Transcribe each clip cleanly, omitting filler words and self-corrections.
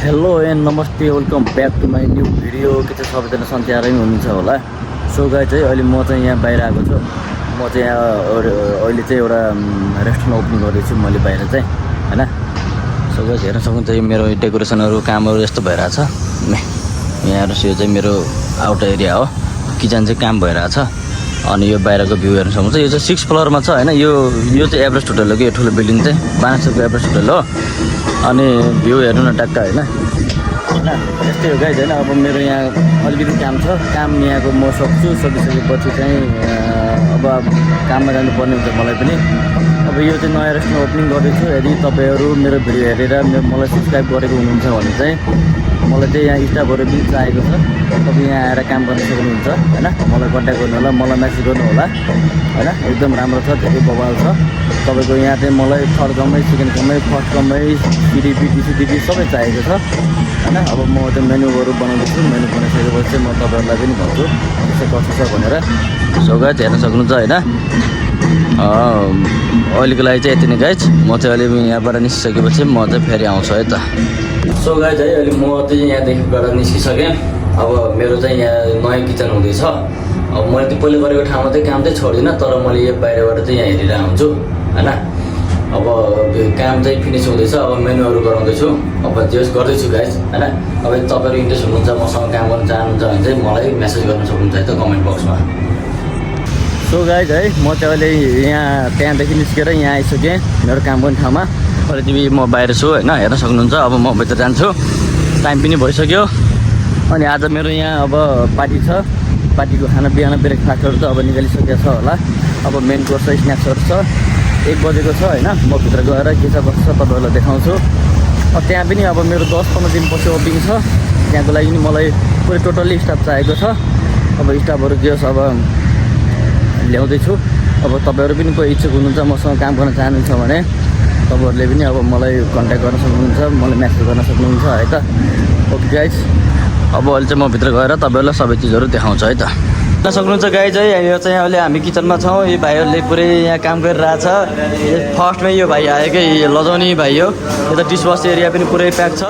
Hello and नमस्ते welcome back to my new video. के चाहिँ सबैजना सन्चै आरामै हुनुहुन्छ होला। सो गाइस चाहिँ अहिले म चाहिँ यहाँ बाहिर आएको छु। म चाहिँ यहाँ अहिले चाहिँ एउटा रेस्टुरेन्ट ओपनिङ गर्दैछु मैले बाहिर चाहिँ हैन। सो गाइस हेर्न सक्नुहुन्छ यो मेरो डेकोरेसनहरू कामहरू यस्तो भइरहेछ। यहाँ हेर्नुहोस् यो चाहिँ मेरो आउट एरिया हो। किचन चाहिँ काम भइरहेछ। अनि यो बाहिरको भ्यू हेर्न सक्नुहुन्छ। यो चाहिँ 6th फ्लोरमा छ हैन। यो चाहिँ एभरेस्ट होटल हो कि यो ठुलो बिल्डिङ चाहिँ बानेश्वरको एभरेस्ट होटल हो। अनि भ्यू हेर्नु न टक्क हैन यस्तै हो गाइस हैन। अब मेरो यहाँ अलिकति काम छ। काम यहाँको म सक्छु। सकिसकेपछि चाहिँ अब काममा जानुपर्ने हुन्छ मलाई पनि। अब यो चाहिँ नयाँ रेस्टुरेन्ट ओपनिङ गर्दैछु। यदि तपाईँहरू मेरो भिडियो हेरेर मलाई सब्सक्राइब गरेको हुनुहुन्छ भने चाहिँ मलाई चाहिँ यहाँ स्टाफहरू पनि चाहिएको छ। तपाईँ यहाँ आएर काम गर्न सक्नुहुन्छ हैन। मलाई कन्ट्याक्ट गर्नु होला, मलाई म्यासेज गर्नु होला हैन। एकदम राम्रो छ, धेरै बवाल छ। तपाईँको यहाँ चाहिँ मलाई थर्ड कमै, सेकेन्ड कमै, फर्स्ट कमै, सिडिपी डिसिडिपी सबै चाहिएको छ हैन। अब म त्यो मेन्युहरू बनाउँदैछु। मेन्यु बनाइसकेपछि चाहिँ म तपाईँहरूलाई पनि भन्छु त्यसो कस्तो छ भनेर। सो गाइस हेर्न सक्नुहुन्छ हैन। अहिलेको लागि चाहिँ यति नै गाइस। म चाहिँ अहिले यहाँबाट निस्किसकेपछि म चाहिँ फेरि आउँछु है त। सो गाइस है अहिले म चाहिँ यहाँदेखिबाट निस्किसकेँ। अब मेरो चाहिँ यहाँ नयाँ किचन हुँदैछ। अब मैले त्यो पहिले गरेको ठाउँमा चाहिँ काम चाहिँ छोड्दिनँ, तर मैले यो बाहिरबाट चाहिँ यहाँ हेरेर आउँछु हैन। अब काम चाहिँ फिनिस हुँदैछ। अब मेन्युहरू गराउँदैछु। अब जेस गर्दैछु गाइस हैन। अब तपाईँहरू इन्ट्रेस्ट हुनुहुन्छ मसँग काम गर्न चाहनुहुन्छ भने चाहिँ मलाई मेसेज गर्न सक्नुहुन्छ है त कमेन्ट बक्समा। सो गाइस है म चाहिँ अहिले यहाँ त्यहाँदेखि निस्केर यहाँ आइसकेँ मेरो काम गर्ने ठाउँमा। अहिले चाहिँ म बाहिर छु हैन, हेर्न सक्नुहुन्छ। अब म भित्र जान्छु, टाइम पनि भइसक्यो। अनि आज मेरो यहाँ अब पार्टी छ। पार्टीको खाना बिहान ब्रेकफास्टहरू त अब निकालिसकेको छ होला। अब मेन कोर्स स्न्याक्सहरू छ। 1 बजेको छ हैन। म भित्र गएर के छ कस्तो छ तपाईँहरूलाई देखाउँछु। त्यहाँ पनि अब मेरो 10-15 दिनपछि ओपनिङ छ। त्यहाँको लागि नि मलाई पुरै टोटल्ली स्टाफ चाहिएको छ। अब स्टाफहरू जे होस् अब ल्याउँदैछु। अब तपाईँहरू पनि कोही इच्छुक हुनुहुन्छ मसँग काम गर्न चाहनुहुन्छ भने तपाईँहरूले पनि अब मलाई कन्ट्याक्ट गर्न सक्नुहुन्छ, मलाई म्यासेज गर्न सक्नुहुन्छ है त। ओके गाइस, अब अहिले चाहिँ म भित्र गएर तपाईँहरूलाई सबै चिजहरू देखाउँछु है त। देख्न सक्नुहुन्छ गाइस है यो चाहिँ अहिले हामी किचनमा छौँ। यो भाइहरूले पुरै यहाँ काम गरिरहेछ। फर्स्टमै यो भाइ आयो कि लजाउने भाइ हो। यता डिसवास एरिया पनि पुरै प्याक छ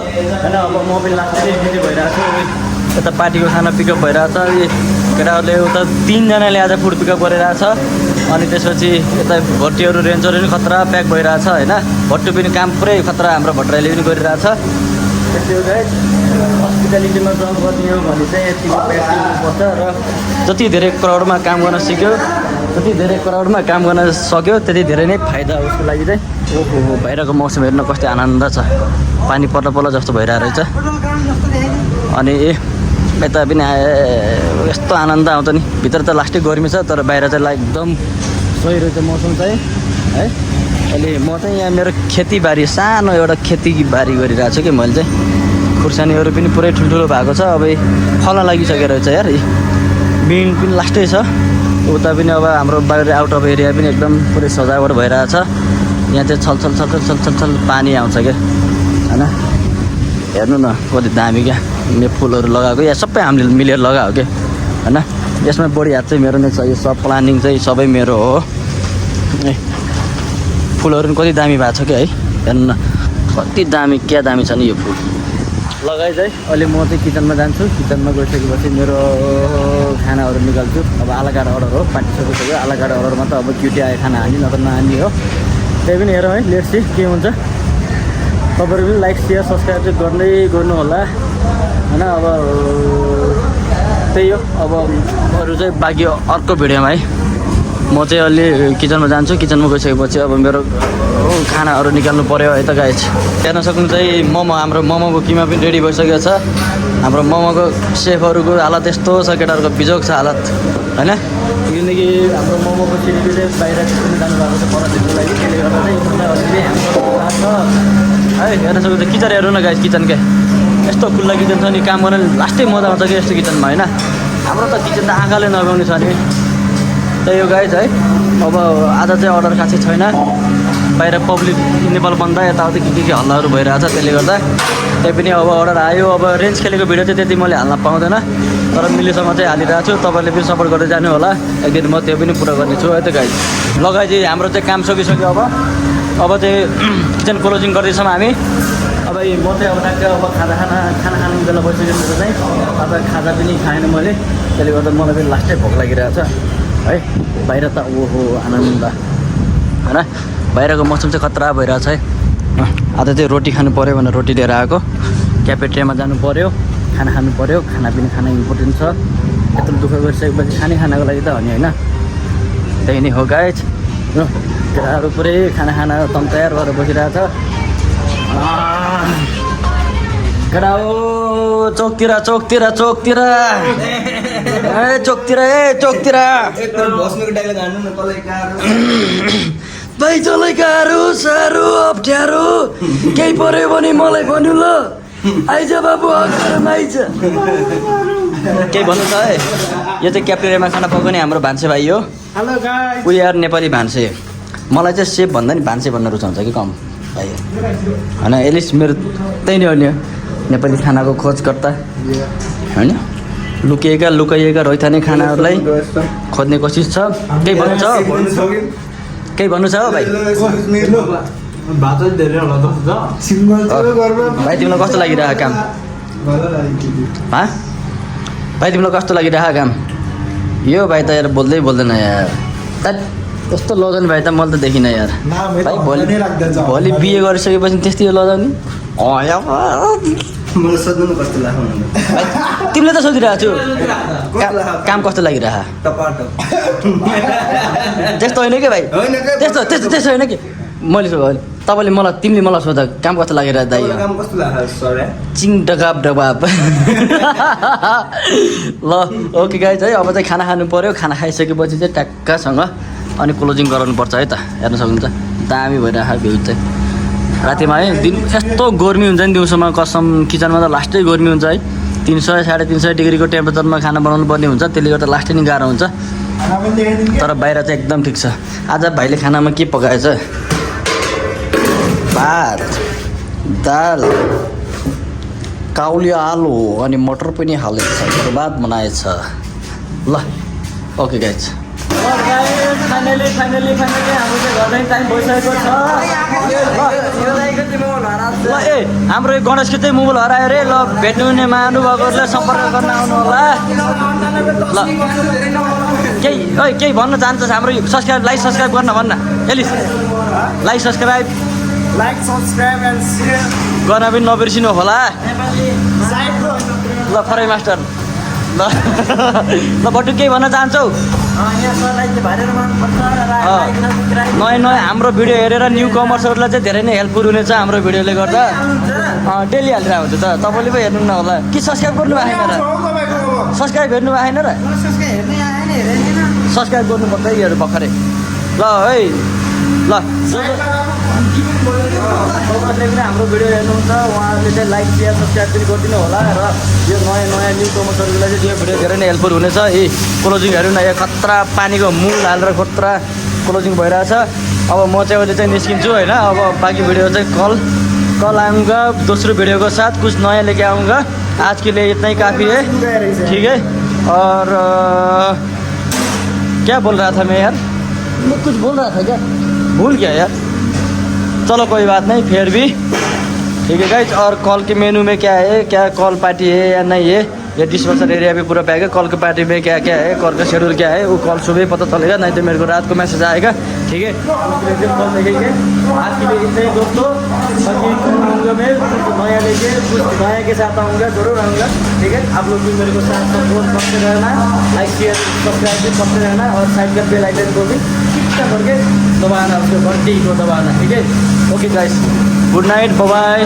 हैन। अब म पनि लास्टै बिजी भइरहेको छु। यता पार्टीको खाना पिकअप भइरहेछ। केटाहरूले उता 3 जनाले आज फुड पिकअप गरिरहेछ। अनि त्यसपछि यता भट्टीहरू रेन्जरहरू पनि खतरा प्याक भइरहेछ हैन। भट्टु पनि काम पुरै खतरा हाम्रो भट्टराईले पनि गरिरहेछ। त्यस्तै हो गाइस, हस्पिटालिटीमा जब गर्ने हो भने चाहिँ यतिको प्याक पर्छ। र जति धेरै क्राउडमा काम गर्न सिक्यो, जति धेरै क्राउडमा काम गर्न सक्यो त्यति धेरै नै फाइदा हो उसको लागि चाहिँ। ओहो बाहिरको मौसम हेर्न कस्तो आनन्द छ। पानी पर्ला जस्तो भइरहेको रहेछ। अनि यता पनि यस्तो आनन्द आउँछ नि। भित्र त लास्टै गर्मी छ, तर बाहिर चाहिँ एकदम सही रहेछ मौसम चाहिँ है। अहिले म चाहिँ यहाँ मेरो खेतीबारी सानो एउटा खेतीबारी गरिरहेको छु कि मैले चाहिँ। खुर्सानीहरू पनि पुरै ठुल्ठुलो भएको छ। अब फल्न लागिसकेको रहेछ यार। बिन पनि लास्टै छ। उता पनि अब हाम्रो बाहिर आउट अफ एरिया पनि एकदम पुरै सजावट भइरहेछ। यहाँ चाहिँ छल पानी आउँछ क्या हैन। हेर्नु न कति दामी क्या यो फुलहरू लगाएको। यहाँ सबै हामीले मिलेर लगाएको क्या हैन। यसमा बढी हात चाहिँ मेरो नै छ। यो सब प्लानिङ चाहिँ सबै मेरो हो। फुलहरू पनि कति दामी भएको छ क्या है। हेर्नु न कति दामी, क्या दामी छ नि यो फुल। लगाइ चाहिँ अहिले म चाहिँ किचनमा जान्छु। किचनमा गइसकेपछि मेरो खानाहरू निकाल्छु। अब आलाकाट अर्डर हो, पार्टी सकिसक्यो। आलाकाट अर्डरमा त अब क्युटी आयो खाना हानी नत्र नहानी हो। त्यही पनि हेरौँ है, लेट्स सी के हुन्छ। तपाईँहरू पनि लाइक सेयर सब्सक्राइब चाहिँ गर्नु होला हैन। अब त्यही हो। अब अरू चाहिँ बाँकी अर्को भिडियोमा है। म चाहिँ अहिले किचनमा जान्छु। किचनमा गइसकेपछि अब मेरो खानाहरू निकाल्नु पऱ्यो है त गाइस। हेर्न सक्नुहुन्छ है मोमो, हाम्रो मोमोको किमा पनि रेडी भइसकेको छ। हाम्रो मोमोको सेफहरूको हालत यस्तो छ, केटाहरूको बिजोग छ हालत हैन। किनकि हाम्रो मोमोको सिलिपी चाहिँ बाहिर जानुभएको छ परदेशको लागि। त्यसले गर्दा चाहिँ अलिकति हाम्रो छ है। हेर्न सक्नुहुन्छ किचन हेर्नु न गाइस। किचन क्या यस्तो खुल्ला किचन छ नि, काम गर्न लास्टै मजा आउँछ कि यस्तो किचनमा हैन। हाम्रो त किचन त आँखाले नगाउने छ नि। त्यही हो गाइस है। अब आज चाहिँ अर्डर खासै छैन। बाहिर पब्लिक नेपाल बन्द यताउति के हल्लाहरू भइरहेछ। त्यसले गर्दा त्यही पनि अब अर्डर आयो। अब रेन्ज खेलेको भिडियो चाहिँ त्यति मैले हाल्न पाउँदैन, तर मिलेसम्म चाहिँ हालिरहेको छु। तपाईँले पनि सपोर्ट गर्दै जानु होला। एकदिन म त्यो पनि पुरा गर्नेछु है त गाइस। लगाइ चाहिँ हाम्रो चाहिँ काम सकिसक्यो। अब चाहिँ किचन क्लोजिङ गर्दैछौँ हामी। अब अब म चाहिँ अब ट्याक्क अब खाना खानु बेला भइसकेपछि चाहिँ अब खाजा पनि खाएन मैले, त्यसले गर्दा मलाई पनि लास्टै भोक लागिरहेको छ है। बाहिर त ओहो आनन्द होइन, बाहिरको मौसम चाहिँ खतरा भइरहेछ है। आज चाहिँ रोटी खानु पऱ्यो भनेर रोटी लिएर आएको, क्याफेटेरियामा जानु पऱ्यो, खाना खानु पऱ्यो, खानापिना खाना इम्पोर्टेन्ट छ। यत्रो दुःख गरिसकेपछि खानाको लागि त हो नि होइन। त्यही नै हो गाइज, केटाहरू पुरै खाना तम तयार भएर बसिरहेछ। केटा हो चोकतिर ए चोकतिर भाइ चलै गाह्रो साह्रो अप्ठ्यारो केही पऱ्यो भने मलाई भन्नु ल, आइज बाबु अगाडि आइज। केही भन्नु छ है? यो चाहिँ क्याफेटेरियामा खाना पकाउने हाम्रो भान्से भाइ हो। Hello guys, we are Nepali भान्से। मलाई चाहिँ सेफ भन्दा नि भान्से भन्न रुचाउँछ कि कम भाइ होइन। एटलिस्ट मेरो त्यही नै हो नि, नेपाली खानाको खोजकर्ता होइन। लुकाइएका रैथाने खानाहरूलाई खोज्ने कोसिस छ। केही भन्नु छ भाइ? भाइ तिमीलाई कस्तो लागिरहेको काम? भाइ तिमीलाई कस्तो लागिरहेको काम? यो भाइ त यार बोल्दै बोल्दैन यार, त्यस्तो लजाउने भाइ त मैले त देखिनँ यार। भाइ भोलि बिहे गरिसकेपछि त्यस्तै लजाउने? मलाई सोध्नु कस्तो लाग्छ? तिमीले त सोधिरहेको छु काम कस्तो लागिरह? त्यस्तो होइन कि भाइ, त्यस्तो होइन कि। मैले तिमीले मलाई सोध काम कस्तो लागिरह दाइ? चिङ डगाब डबाब। ल ओके गाइज है, अब चाहिँ खाना खानु पऱ्यो। खाना खाइसकेपछि चाहिँ ट्याक्कसँग अनि क्लोजिङ गराउनुपर्छ है त। हेर्न सक्नुहुन्छ दामी भइरहेको भ्यू चाहिँ रातिमा है। दिन यस्तो गर्मी हुन्छ नि दिउँसोमा, कसम किचनमा त लास्टै गर्मी हुन्छ है। 300 साढे 300 डिग्रीको टेम्परेचरमा खाना बनाउनु पर्ने हुन्छ, त्यसले गर्दा लास्टै नि गाह्रो हुन्छ। तर बाहिर चाहिँ एकदम ठिक छ। आज भाइले खानामा के पकाएछ? भात, दाल, काउली आलु अनि मटर पनि हालेको छ, बर्बाद बनाएछ। ल ओके गाइज, फाइनली हाम्रो चाहिँ घर जाने टाइम भइसकेको छ। ल ए हाम्रो यो गणेशको चाहिँ मोबाइल हरायो अरे। ल भेट्नु हुने महानुभावहरूले सम्पर्क गर्न आउनु होला। ल केही भन्न चाहन्छस्? हाम्रो लाइक सब्सक्राइब भन्न एलिस लाइक सब्सक्राइब एन्ड सेयर गर्न पनि नबिर्सिनु होला। ल फराइ मास्टर, ल बटु केही भन्न चाहन्छौ? नयाँ हाम्रो भिडियो हेरेर न्यू कमर्सहरूलाई चाहिँ धेरै नै हेल्पफुल हुनेछ हाम्रो भिडियोले गर्दा। डेली हालिरहेको हुन्छ त, तपाईँले पो हेर्नु न होला कि? सब्सक्राइब गर्नु भएन र? सब्सक्राइब हेर्नु भएन र? सब्सक्राइब गर्नुपर्छ है हेर्नु भर्खरै। ल है ल जसले पनि हाम्रो भिडियो हेर्नुहुन्छ उहाँहरूले चाहिँ लाइक सेयर सब्सक्राइब पनि गरिदिनु होला। र यो नयाँ न्यू कमर्सहरूलाई चाहिँ यो भिडियो धेरै नै हेल्पफुल हुनेछ। क्लोजिङ हेर्नु न, यो खतरा पानीको मुल हालेर खतरा क्लोजिङ भइरहेछ। अब म चाहिँ अहिले चाहिँ निस्किन्छु होइन। अब बाँकी भिडियो चाहिँ कल आऊँगा दोस्रो वीडियो के साथ, कुछ नया लेके आऊँगा। आज के लिए इतना ही काफ़ी है, ठीक है। और क्या बोल रहा था मैं यार? मैं कुछ बोल रहा था क्या? भूल गया यार। चलो कोई बात नहीं, फिर भी ठीक है गाइज। और कॉल के मेनू में क्या है, क्या कॉल पार्टी है या नहीं है, ये डिस्पेंसर एरिया भी पूरा पैक है। कॉल के पार्टी में क्या क्या है, कॉल का शेड्यूल क्या है, वो कॉल सुबह पता चलेगा, नहीं तो मेरे को रात को मैसेज आएगा, ठीक है। कॉल देखेंगे। आज के लिए इतने ही दोस्तों, आऊँगा मैं नया लेके, कुछ नया के साथ आऊँगा, जरूर आऊँगा, ठीक है। आप लोग भी मेरे को साथ सपोर्ट करते रहना, लाइक शेयर सब्सक्राइब भी करते रहना, और साइड का बेल आइकन को भी करके दबाना, उसके घंटी को दबाना, ठीक है। Okay guys, good night, bye bye.